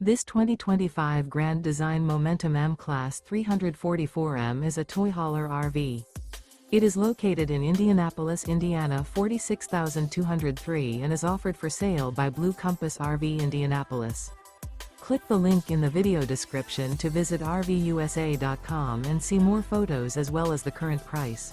This 2025 Grand Design Momentum M-Class 344M is a toy hauler RV. It is located in Indianapolis, Indiana 46203 and is offered for sale by Blue Compass RV Indianapolis. Click the link in the video description to visit RVUSA.com and see more photos as well as the current price.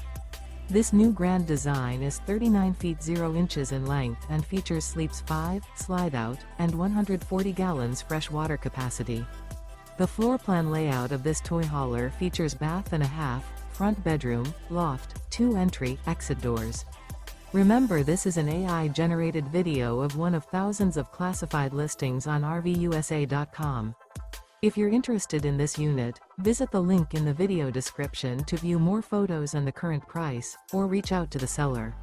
This new grand design is 39 feet 0 inches in length and features sleeps 5, slide-out, and 140 gallons fresh water capacity. The floor plan layout of this toy hauler features bath and a half, front bedroom, loft, 2 entry, exit doors. Remember, this is an AI-generated video of one of thousands of classified listings on RVUSA.com. If you're interested in this unit, visit the link in the video description to view more photos and the current price, or reach out to the seller.